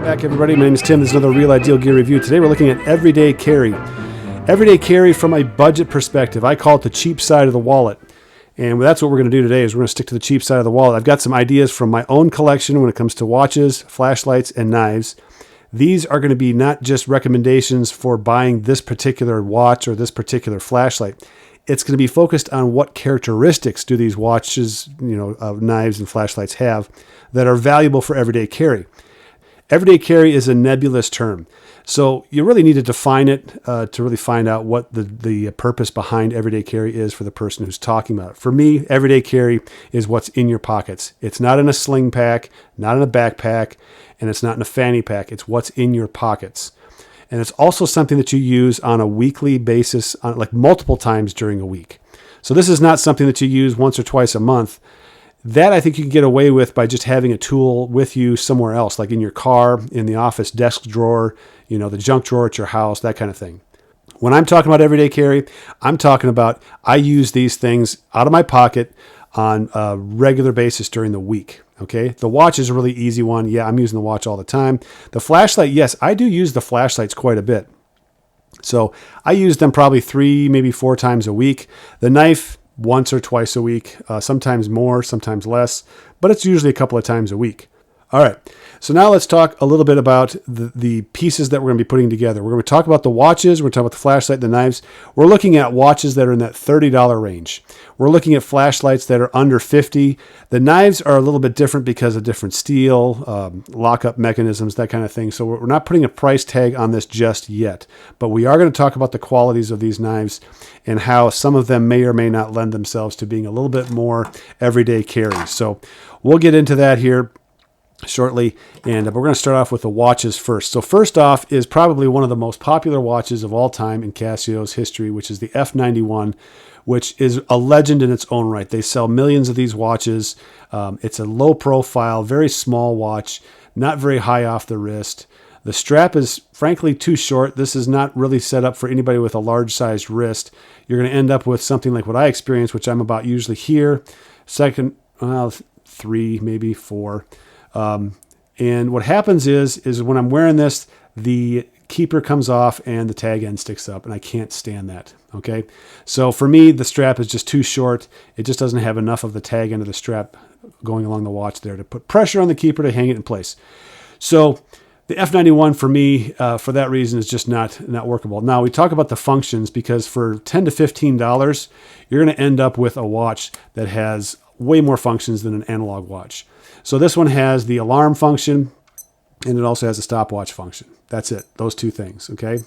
Back, everybody. My name is Tim. This is another Real Ideal Gear review. Today we're looking at everyday carry. Everyday carry from a budget perspective. I call it the cheap side of the wallet. And that's what we're going to do today is we're going to stick to the cheap side of the wallet. I've got some ideas from my own collection when it comes to watches, flashlights, and knives. These are going to be not just recommendations for buying this particular watch or this particular flashlight. It's going to be focused on what characteristics do these watches, knives and flashlights have that are valuable for everyday carry. Everyday carry is a nebulous term, so you really need to define it to really find out what the purpose behind everyday carry is for the person who's talking about it. For me, everyday carry is what's in your pockets. It's not in a sling pack, not in a backpack, and it's not in a fanny pack. It's what's in your pockets. And it's also something that you use on a weekly basis, like multiple times during a week. So this is not something that you use once or twice a month. That I think you can get away with by just having a tool with you somewhere else, like in your car, in the office desk drawer, the junk drawer at your house, that kind of thing. When I'm talking about everyday carry, I'm talking about I use these things out of my pocket on a regular basis during the week. Okay, the watch is a really easy one. Yeah, I'm using the watch all the time. The flashlight, yes, I do use the flashlights quite a bit. So I use them probably 3, maybe 4 times a week. The knife, once or twice a week, sometimes more, sometimes less, but it's usually a couple of times a week. All right, so now let's talk a little bit about the pieces that we're going to be putting together. We're going to talk about the watches, we're going to talk about the flashlight, the knives. We're looking at watches that are in that $30 range. We're looking at flashlights that are under $50. The knives are a little bit different because of different steel, lockup mechanisms, that kind of thing. So we're not putting a price tag on this just yet, but we are going to talk about the qualities of these knives and how some of them may or may not lend themselves to being a little bit more everyday carry. So we'll get into that here shortly, and we're going to start off with the watches first. So first off is probably one of the most popular watches of all time in Casio's history, which is the F91, which is a legend in its own right. They sell millions of these watches. It's a low profile, very small watch, not very high off the wrist. The strap is frankly too short. This is not really set up for anybody with a large sized wrist. You're going to end up with something like what I experience, which I'm about usually here, 3, maybe 4. And what happens is when I'm wearing this, the keeper comes off and the tag end sticks up, and I can't stand that. Okay. So for me, the strap is just too short. It just doesn't have enough of the tag end of the strap going along the watch there to put pressure on the keeper to hang it in place. So the F91 for me, for that reason, is just not workable. Now we talk about the functions, because for $10 to $15, you're going to end up with a watch that has way more functions than an analog watch. So this one has the alarm function, and it also has a stopwatch function. That's it, those 2 things, okay?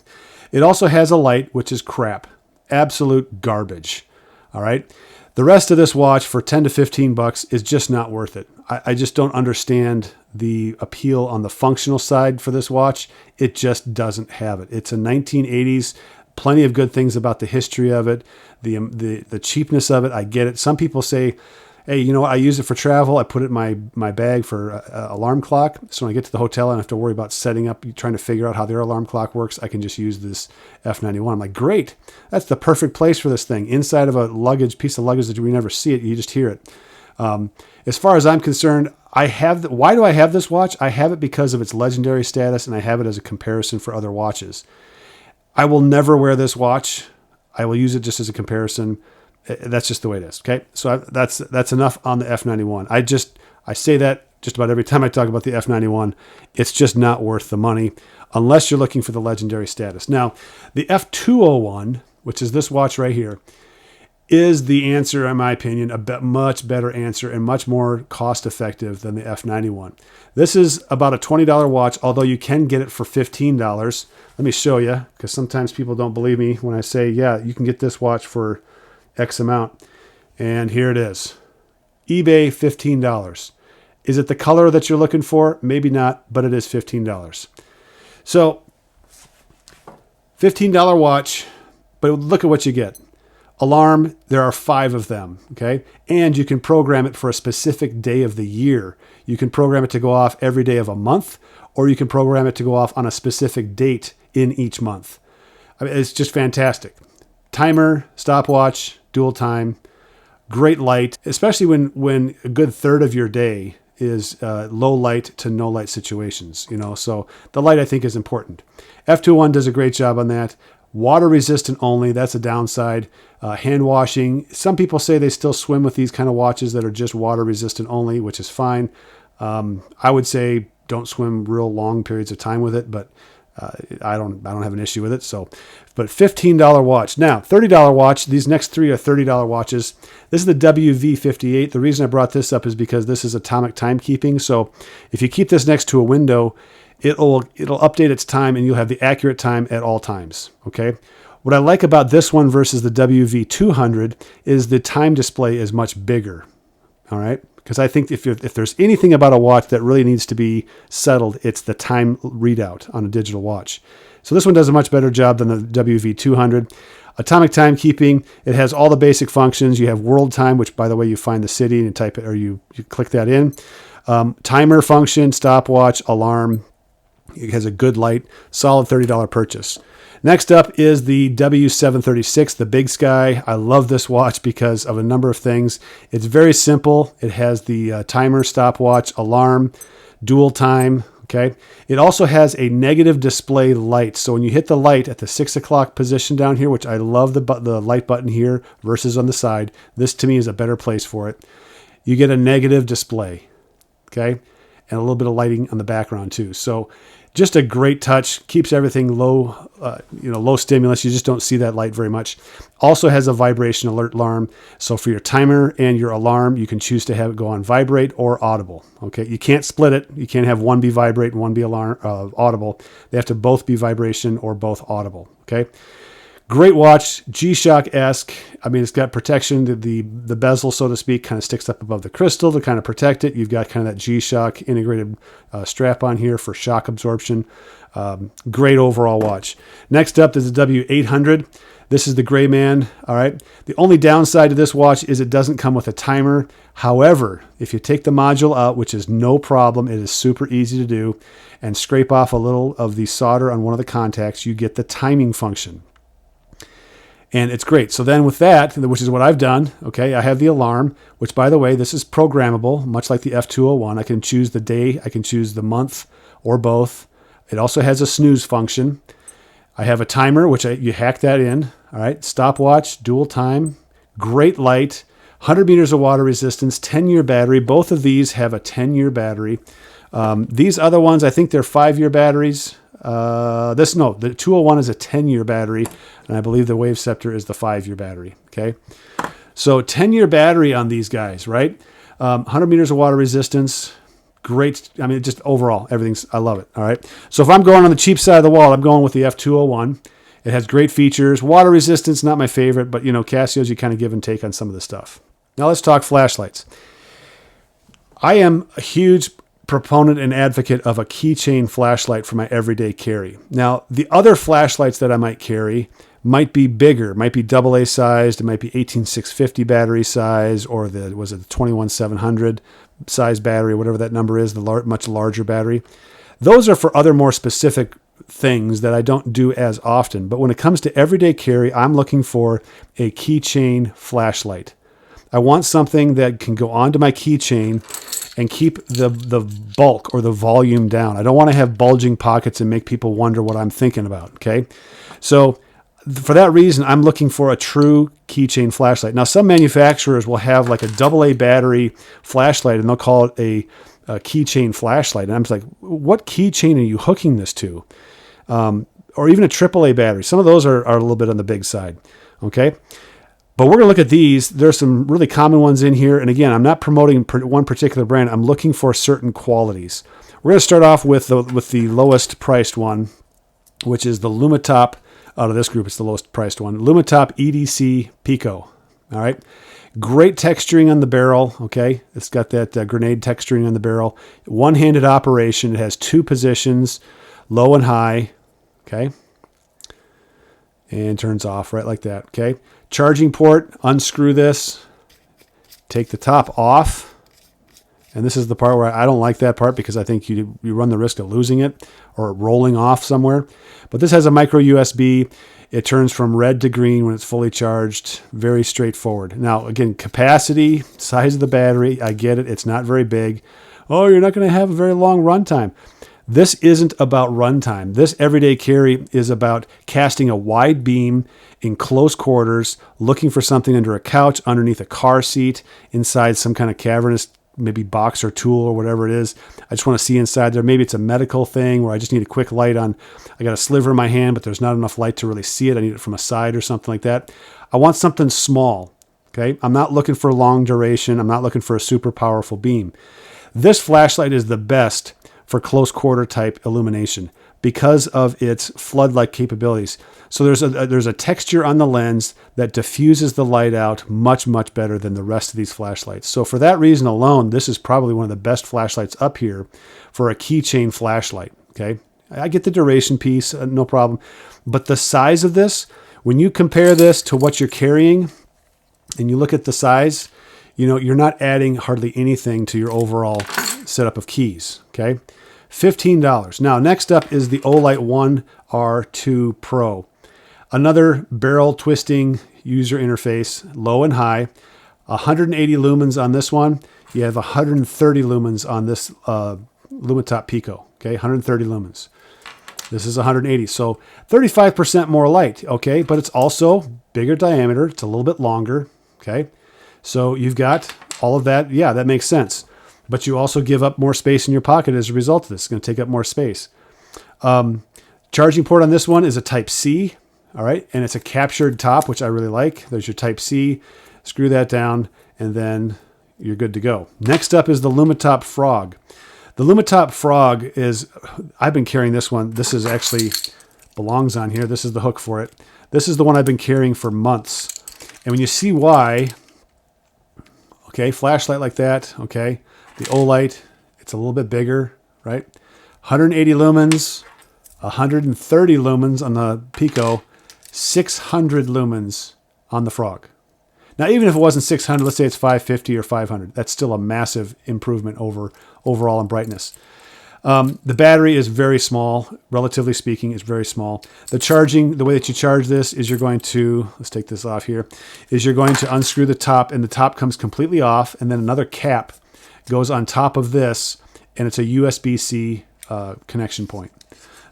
It also has a light, which is crap, absolute garbage, all right? The rest of this watch for 10 to 15 bucks is just not worth it. I just don't understand the appeal on the functional side for this watch. It just doesn't have it. It's a 1980s, plenty of good things about the history of it, the cheapness of it. I get it. Some people say, hey, you know what? I use it for travel. I put it in my bag for an alarm clock. So when I get to the hotel, I don't have to worry about setting up, trying to figure out how their alarm clock works. I can just use this F91. I'm like, great. That's the perfect place for this thing. Inside of a piece of luggage that we never see it. You just hear it. As far as I'm concerned, why do I have this watch? I have it because of its legendary status, and I have it as a comparison for other watches. I will never wear this watch. I will use it just as a comparison. That's just the way it is. Okay. So that's enough on the F91. I say that just about every time I talk about the F91. It's just not worth the money unless you're looking for the legendary status. Now, the F201, which is this watch right here, is the answer, in my opinion, a much better answer and much more cost effective than the F91. This is about a $20 watch, although you can get it for $15. Let me show you, because sometimes people don't believe me when I say, yeah, you can get this watch for X amount. And here it is. eBay, $15. Is it the color that you're looking for? Maybe not, but it is $15. So $15 watch, but look at what you get. Alarm, there are 5 of them, okay? And you can program it for a specific day of the year. You can program it to go off every day of a month, or you can program it to go off on a specific date in each month. I mean, it's just fantastic. Timer, stopwatch, dual time, great light, especially when a good third of your day is low light to no light situations, you know, so the light I think is important. F201 does a great job on that. Water resistant only, that's a downside. Hand washing, some people say they still swim with these kind of watches that are just water resistant only, which is fine. I would say don't swim real long periods of time with it, but I don't have an issue with it. So, but $15 watch. Now, $30 watch. These next 3 are $30 watches. This is the WV58. The reason I brought this up is because this is atomic timekeeping. So, if you keep this next to a window, it'll update its time, and you'll have the accurate time at all times. Okay. What I like about this one versus the WV200 is the time display is much bigger. All right. Because I think if there's anything about a watch that really needs to be settled, it's the time readout on a digital watch. So this one does a much better job than the WV200. Atomic timekeeping, it has all the basic functions. You have world time, which by the way, you find the city and type it, or you click that in. Timer function, stopwatch, alarm. It has a good light, solid $30 purchase. Next up is the W736, the Big Sky. I love this watch because of a number of things. It's very simple. It has the timer, stopwatch, alarm, dual time. Okay. It also has a negative display light. So when you hit the light at the 6 o'clock position down here, which I love the light button here versus on the side, this to me is a better place for it. You get a negative display. Okay. And a little bit of lighting on the background too. So just a great touch, keeps everything low, low stimulus. You just don't see that light very much. Also has a vibration alert alarm. So for your timer and your alarm, you can choose to have it go on vibrate or audible. Okay, you can't split it. You can't have one be vibrate and one be alarm audible. They have to both be vibration or both audible. Okay. Great watch, G-Shock-esque. I mean, it's got protection. The bezel, so to speak, kind of sticks up above the crystal to kind of protect it. You've got kind of that G-Shock integrated strap on here for shock absorption. Great overall watch. Next up is the W800. This is the Greyman. All right. The only downside to this watch is it doesn't come with a timer. However, if you take the module out, which is no problem, it is super easy to do, and scrape off a little of the solder on one of the contacts, you get the timing function. And it's great. So then with that, which is what I've done, okay, I have the alarm, which by the way, this is programmable, much like the F201. I can choose the day, I can choose the month, or both. It also has a snooze function. I have a timer, which you hack that in. All right, stopwatch, dual time, great light, 100 meters of water resistance, 10-year battery. Both of these have a 10-year battery. These other ones, I think they're 5-year batteries. The 201 is a 10-year battery, and I believe the Wave Scepter is the 5-year battery. Okay, so 10-year battery on these guys, right? 100 meters of water resistance, great. I mean, just overall, I love it. All right, so if I'm going on the cheap side of the wall, I'm going with the F201. It has great features. Water resistance, not my favorite, but Casio's, you kind of give and take on some of the stuff. Now let's talk flashlights. I am a huge proponent and advocate of a keychain flashlight for my everyday carry. Now, the other flashlights that I might carry might be bigger, might be AA sized, it might be 18650 battery size, or the 21700 size battery, whatever that number is, the much larger battery. Those are for other more specific things that I don't do as often. But when it comes to everyday carry, I'm looking for a keychain flashlight. I want something that can go onto my keychain and keep the bulk or the volume down. I don't want to have bulging pockets and make people wonder what I'm thinking about, okay? So for that reason, I'm looking for a true keychain flashlight. Now, some manufacturers will have like a AA battery flashlight, and they'll call it a keychain flashlight. And I'm just like, what keychain are you hooking this to? Or even a AAA battery. Some of those are a little bit on the big side, okay? But we're going to look at these. There's some really common ones in here. And again, I'm not promoting one particular brand. I'm looking for certain qualities. We're going to start off with the lowest priced one, which is the Lumintop. Out of this group, it's the lowest priced one. Lumintop EDC Pico. All right. Great texturing on the barrel. Okay. It's got that grenade texturing on the barrel. One-handed operation. It has 2 positions, low and high. Okay. and turns off right like that. Okay. Charging port, unscrew this, take the top off. And this is the part where I don't like that part because I think you run the risk of losing it or rolling off somewhere. But this has a micro USB. It turns from red to green when it's fully charged. Very straightforward. Now, again, capacity, size of the battery, I get it. It's not very big. Oh, you're not going to have a very long runtime. This isn't about runtime. This everyday carry is about casting a wide beam in close quarters, looking for something under a couch, underneath a car seat, inside some kind of cavernous maybe box or tool or whatever it is. I just want to see inside there. Maybe it's a medical thing where I just need a quick light on. I got a sliver in my hand, but there's not enough light to really see it. I need it from a side or something like that. I want something small. Okay. I'm not looking for long duration. I'm not looking for a super powerful beam. This flashlight is the best for close quarter type illumination because of its flood-like capabilities. So there's a texture on the lens that diffuses the light out much, much better than the rest of these flashlights. So for that reason alone, this is probably one of the best flashlights up here for a keychain flashlight. Okay. I get the duration piece, no problem. But the size of this, when you compare this to what you're carrying and you look at the size, you're not adding hardly anything to your overall setup of keys. Okay. $15. Now, next up is the Olight One R2 Pro. Another barrel twisting user interface, low and high. 180 lumens on this one. You have 130 lumens on this Lumintop Pico. Okay, 130 lumens. This is 180, so 35% more light. Okay, but it's also bigger diameter. It's a little bit longer. Okay, so you've got all of that. Yeah, that makes sense. But you also give up more space in your pocket as a result of this. It's going to take up more space. Charging port on this one is a Type-C. All right. And it's a captured top, which I really like. There's your Type-C. Screw that down, and then you're good to go. Next up is the Lumintop Frog. The Lumintop Frog is, I've been carrying this one. This is actually belongs on here. This is the hook for it. This is the one I've been carrying for months. And when you see why, okay, flashlight like that, okay. The Olight, it's a little bit bigger, right? 180 lumens, 130 lumens on the Pico, 600 lumens on the Frog. Now, even if it wasn't 600, let's say it's 550 or 500. That's still a massive improvement overall in brightness. The battery is very small, relatively speaking, it's very small. The charging, the way that you charge this is you're going to, let's take this off here, is you're going to unscrew the top, and the top comes completely off, and then another cap goes on top of this, and it's a USB-C connection point.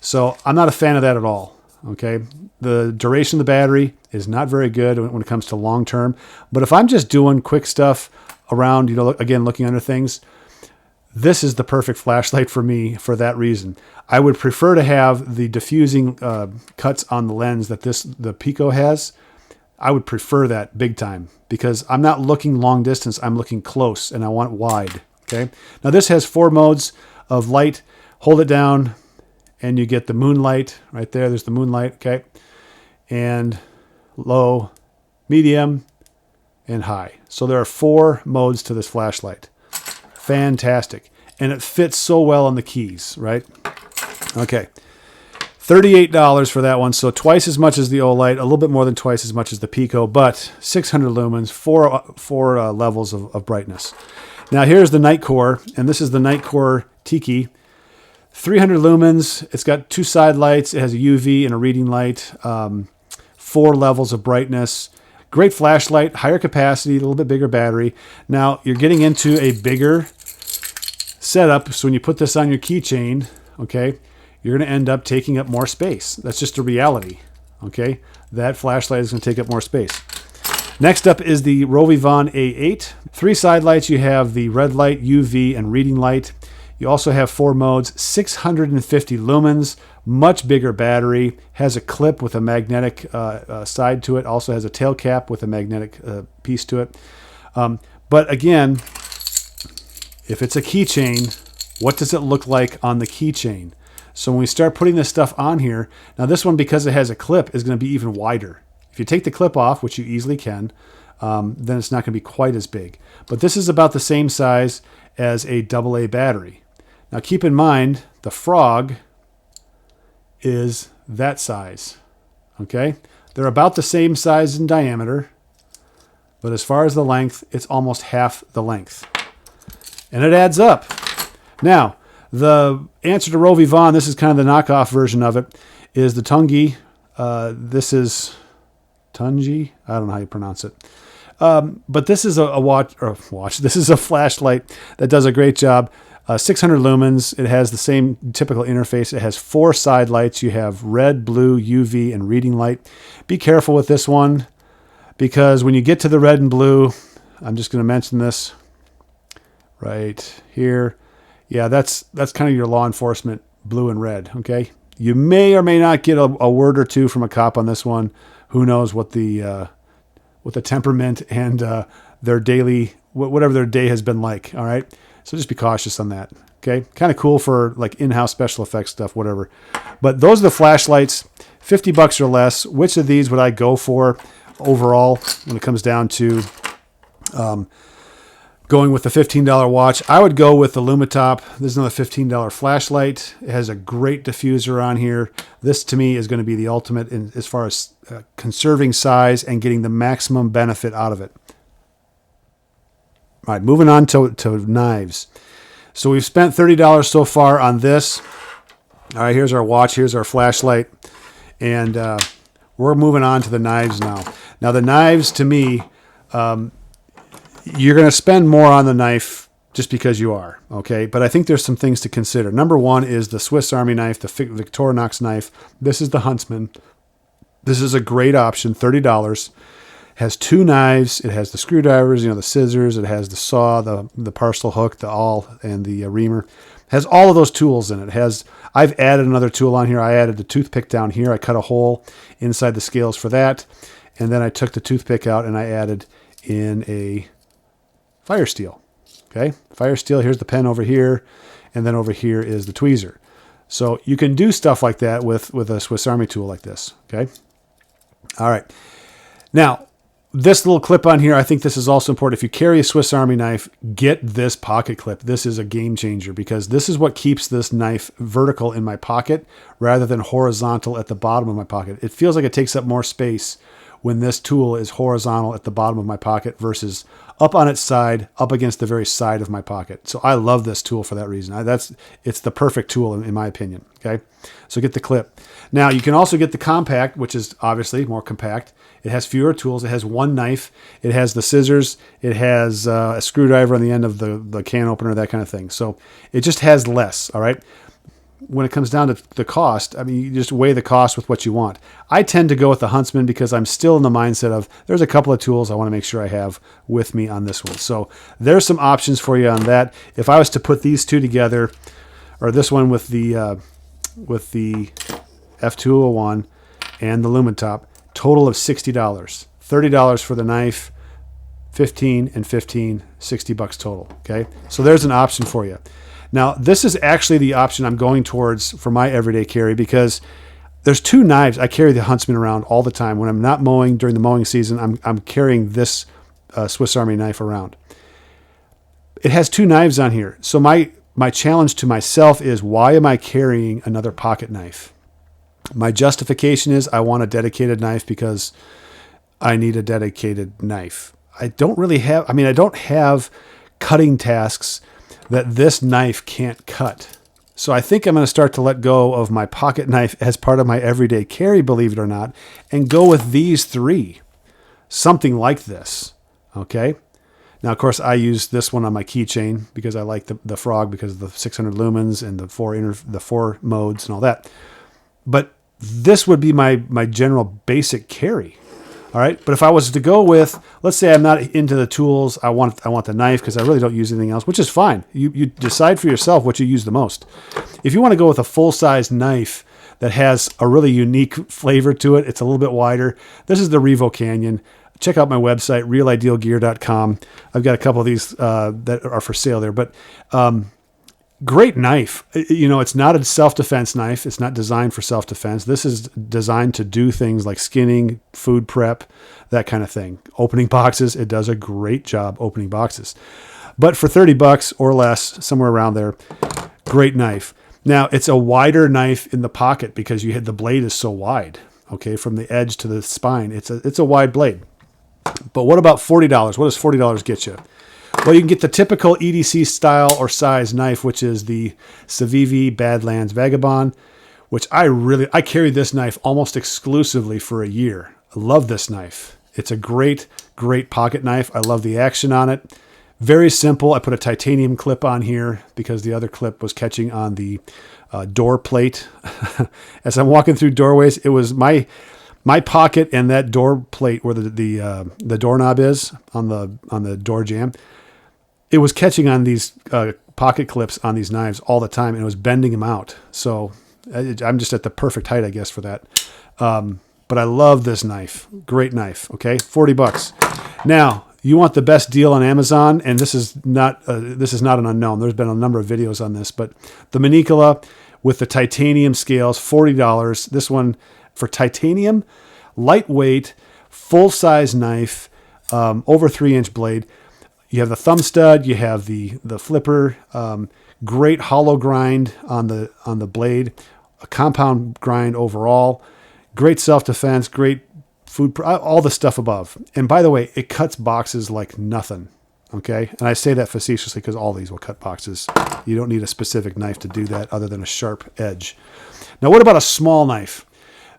So I'm not a fan of that at all. Okay, the duration of the battery is not very good when it comes to long term. But if I'm just doing quick stuff around, again, looking under things, this is the perfect flashlight for me for that reason. I would prefer to have the diffusing cuts on the lens that the Pico has. I would prefer that big time because I'm not looking long distance. I'm looking close and I want wide. Okay. Now this has 4 modes of light. Hold it down and you get the moonlight right there. There's the moonlight. Okay. And low, medium, and high. So there are 4 modes to this flashlight. Fantastic. And it fits so well on the keys, right? Okay. $38 for that one, so twice as much as the Olight, a little bit more than twice as much as the Pico, but 600 lumens, four levels of brightness. Now here's the Night Core, and this is the Night Core Tiki. 300 lumens, it's got 2 side lights, it has a UV and a reading light, 4 levels of brightness. Great flashlight, higher capacity, a little bit bigger battery. Now you're getting into a bigger setup, so when you put this on your keychain, okay, you're going to end up taking up more space. That's just a reality, okay? That flashlight is going to take up more space. Next up is the Vagabond A8. 3 side lights. You have the red light, UV, and reading light. You also have 4 modes, 650 lumens, much bigger battery, has a clip with a magnetic side to it, also has a tail cap with a magnetic piece to it. But again, if it's a keychain, what does it look like on the keychain? So when we start putting this stuff on here, now this one, because it has a clip, is going to be even wider. If you take the clip off, which you easily can, then it's not going to be quite as big. But this is about the same size as a AA battery. Now keep in mind, the Frog is that size. Okay? They're about the same size in diameter, but as far as the length, it's almost half the length. And it adds up. Now, the answer to Rovi Vaughn, this is kind of the knockoff version of it, is the Tungi. This is Tungi. I don't know how you pronounce it. But this is a watch. This is a flashlight that does a great job. 600 lumens. It has the same typical interface. It has 4 side lights. You have red, blue, UV, and reading light. Be careful with this one because when you get to the red and blue, I'm just going to mention this right here. Yeah, that's kind of your law enforcement blue and red. Okay, you may or may not get a word or two from a cop on this one. Who knows what the temperament and their daily whatever their day has been like. All right. So just be cautious on that. Okay. Kind of cool for like in-house special effects stuff, whatever. But those are the flashlights, $50 or less. Which of these would I go for overall when it comes down to going with the $15 watch? I would go with the Lumintop. This is another $15 flashlight. It has a great diffuser on here. This to me is going to be the ultimate in as far as conserving size and getting the maximum benefit out of it. All right, moving on to knives. So we've spent $30 so far on this. All right, here's our watch. Here's our flashlight. And we're moving on to the knives now. Now, the knives, to me, you're going to spend more on the knife just because you are, okay? But I think there's some things to consider. Number one is the Swiss Army knife, the Victorinox knife. This is the Huntsman. This is a great option, $30. Has 2 knives. It has the screwdrivers, the scissors. It has the saw, the parcel hook, the awl, and the reamer. Has all of those tools in it. I've added another tool on here. I added the toothpick down here. I cut a hole inside the scales for that. And then I took the toothpick out and I added in a fire steel. Okay, fire steel. Here's the pen over here. And then over here is the tweezer. So you can do stuff like that with a Swiss Army tool like this. Okay. All right. Now, this little clip on here, I think this is also important. If you carry a Swiss Army knife, get this pocket clip. This is a game changer because this is what keeps this knife vertical in my pocket rather than horizontal at the bottom of my pocket. It feels like it takes up more space when this tool is horizontal at the bottom of my pocket versus up on its side, up against the very side of my pocket. So I love this tool for that reason. It's the perfect tool in my opinion. Okay, so get the clip. Now you can also get the compact, which is obviously more compact. It has fewer tools. It has 1 knife. It has the scissors. It has a screwdriver on the end of the can opener, that kind of thing. So it just has less. All right. When it comes down to the cost, I mean, you just weigh the cost with what you want. I tend to go with the Huntsman because I'm still in the mindset of there's a couple of tools I want to make sure I have with me on this one. So there's some options for you on that. If I was to put these two together, or this one with the F201 and the Lumintop, total of $60. $30 for the knife, 15 and 15, $60 total. Okay, so there's an option for you. Now, this is actually the option I'm going towards for my everyday carry because there's 2 knives. I carry the Huntsman around all the time. When I'm not mowing during the mowing season, I'm carrying this Swiss Army knife around. It has 2 knives on here. So my challenge to myself is, why am I carrying another pocket knife? My justification is I want a dedicated knife because I need a dedicated knife. I don't have cutting tasks that this knife can't cut. So I think I'm going to start to let go of my pocket knife as part of my everyday carry, believe it or not, and go with these 3. Something like this. Okay. Now, of course, I use this one on my keychain because I like the frog because of the 600 lumens and the 4 modes and all that. But this would be my general basic carry. All right. But if I was to go with, let's say I'm not into the tools, I want the knife because I really don't use anything else, which is fine. You decide for yourself what you use the most. If you want to go with a full-size knife that has a really unique flavor to it, it's a little bit wider. This is the Revoc Canyon. Check out my website, realidealgear.com. I've got a couple of these that are for sale there. But great knife. It's not a self-defense knife. It's not designed for self-defense. This is designed to do things like skinning, food prep, that kind of thing. Opening boxes. It does a great job opening boxes. But for $30 or less, somewhere around there, great knife. Now, it's a wider knife in the pocket because the blade is so wide. okay, from the edge to the spine. It's a wide blade. But what about $40? What does $40 get you? Well, you can get the typical EDC style or size knife, which is the Civivi Badlands Vagabond, which I carried this knife almost exclusively for a year. I love this knife. It's a great, great pocket knife. I love the action on it. Very simple. I put a titanium clip on here because the other clip was catching on the door plate. As I'm walking through doorways, it was my pocket and that door plate where the doorknob is on the door jamb. It was catching on these pocket clips on these knives all the time, and it was bending them out. So I'm just at the perfect height, I guess, for that. But I love this knife. Great knife. Okay, $40. Now, you want the best deal on Amazon, and this is not an unknown. There's been a number of videos on this, but the Manula with the titanium scales, $40. This one for titanium, lightweight, full-size knife, over 3-inch blade. You have the thumb stud, you have the flipper, great hollow grind on the blade, a compound grind overall, great self-defense, great food, all the stuff above. And by the way, it cuts boxes like nothing. Okay. And I say that facetiously because all these will cut boxes. You don't need a specific knife to do that other than a sharp edge. Now, what about a small knife?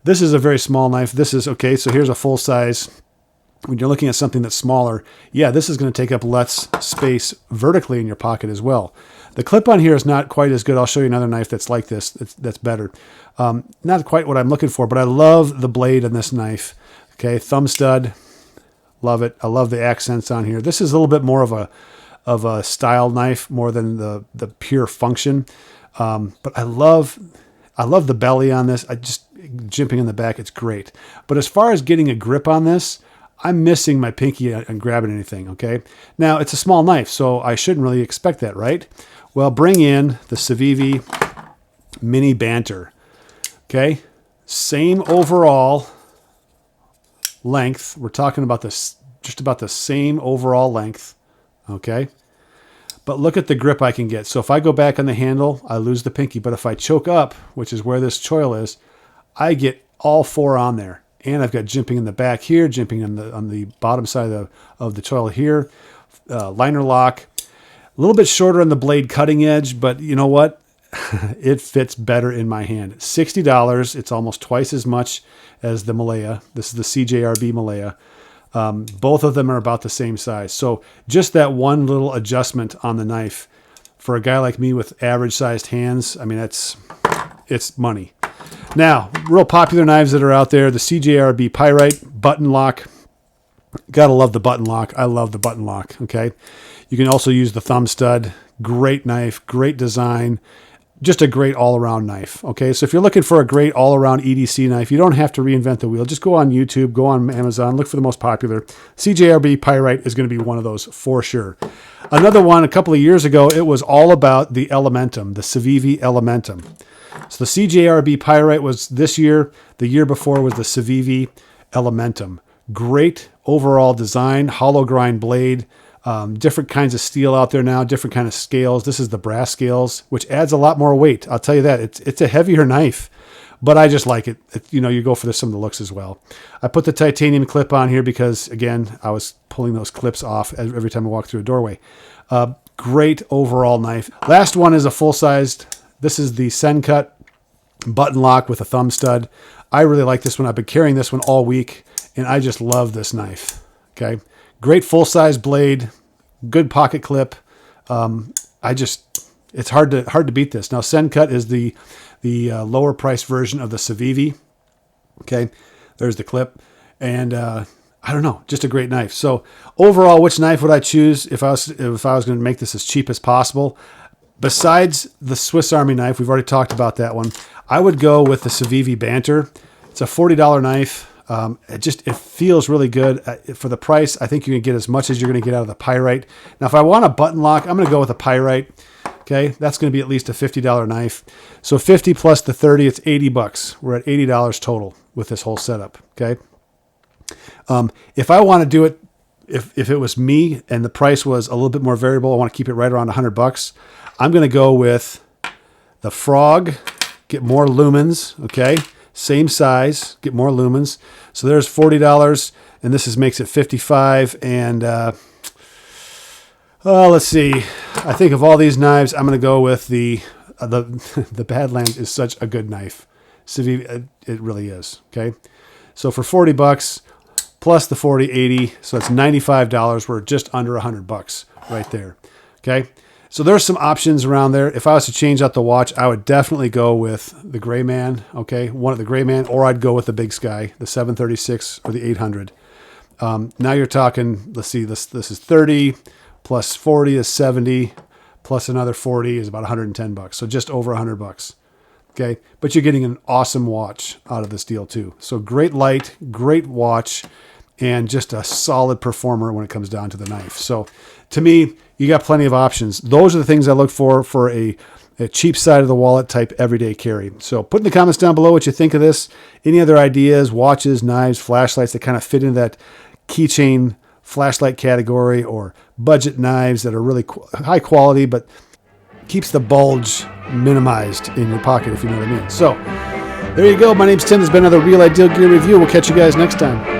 This is a very small knife. This is okay. So here's a full size. When you're looking at something that's smaller, yeah, this is going to take up less space vertically in your pocket as well. The clip on here is not quite as good. I'll show you another knife that's like this. That's better. Not quite what I'm looking for, but I love the blade on this knife. Okay, thumb stud, love it. I love the accents on here. This is a little bit more of a style knife more than the pure function. But I love the belly on this. I just jimping in the back. It's great. But as far as getting a grip on this, I'm missing my pinky and grabbing anything. Okay. Now it's a small knife, so I shouldn't really expect that, right? Well, bring in the Civivi Mini Banter. Okay. Same overall length. We're talking about this, just about the same overall length. Okay. But look at the grip I can get. So if I go back on the handle, I lose the pinky. But if I choke up, which is where this choil is, I get all four on there. And I've got jimping in the back here, jimping on the bottom side of the choil here, liner lock. A little bit shorter on the blade cutting edge, but you know what? It fits better in my hand. $60. It's almost twice as much as the Malaya. This is the CJRB Malaya. Both of them are about the same size. So just that one little adjustment on the knife for a guy like me with average sized hands, I mean, it's money. Now, real popular knives that are out there, the CJRB Pyite button lock. Gotta love the button lock. I love the button lock, okay? You can also use the thumb stud. Great knife, great design, just a great all-around knife, okay? So if you're looking for a great all-around EDC knife, you don't have to reinvent the wheel. Just go on YouTube, go on Amazon, look for the most popular. CJRB Pyite is going to be one of those for sure. Another one, a couple of years ago, it was all about the Elementum, the Civivi Elementum. So the CJRB Pyite was this year. The year before was the Civivi Elementum. Great overall design, hollow grind blade, different kinds of steel out there now, different kind of scales. This is the brass scales, which adds a lot more weight. I'll tell you that. It's a heavier knife, but I just like it. You go for some of the looks as well. I put the titanium clip on here because, again, I was pulling those clips off every time I walk through a doorway. Great overall knife. Last one is a full-sized. This is the Sencut button lock with a thumb stud. I really like this one. I've been carrying this one all week, and I just love this knife. Okay, great full-size blade, good pocket clip. It's hard to beat this. Now, Sencut is the lower price version of the Civivi. Okay, there's the clip, and I don't know, just a great knife. So overall, which knife would I choose if I was going to make this as cheap as possible? Besides the Swiss Army knife, we've already talked about that one. I would go with the Civivi Banter. It's a $40 knife. It feels really good for the price. I think you can get as much as you're going to get out of the Pyite. Now, if I want a button lock, I'm going to go with a Pyite. Okay, that's going to be at least a $50 knife. So 50 plus the 30, it's $80. We're at $80 total with this whole setup. Okay. If I want to do it, if it was me and the price was a little bit more variable, I want to keep it right around $100. I'm going to go with the Frog, get more lumens, okay? same size, get more lumens. So there's $40, and this makes it $55. And let's see. I think of all these knives, I'm going to go with the Badlands is such a good knife. It really is. Okay, so for $40 plus the 40, 80, so that's $95. We're just under $100 right there. Okay, so there's some options around there. If I was to change out the watch, I would definitely go with the Greyman. Okay, one of the Greyman, or I'd go with the Big Sky, the 736 or the 800. Now you're talking. Let's see. This is 30 plus 40 is 70. Plus another 40 is about $110. So just over $100. Okay. But you're getting an awesome watch out of this deal too. So great light, great watch, and just a solid performer when it comes down to the knife. So to me, you got plenty of options. Those are the things I look for a cheap side of the wallet type everyday carry. So put in the comments down below what you think of this. Any other ideas, watches, knives, flashlights that kind of fit into that keychain flashlight category, or budget knives that are really high quality but keeps the bulge minimized in your pocket, if you know what I mean. So there you go. My name's Tim. This has been another Real Ideal Gear review. We'll catch you guys next time.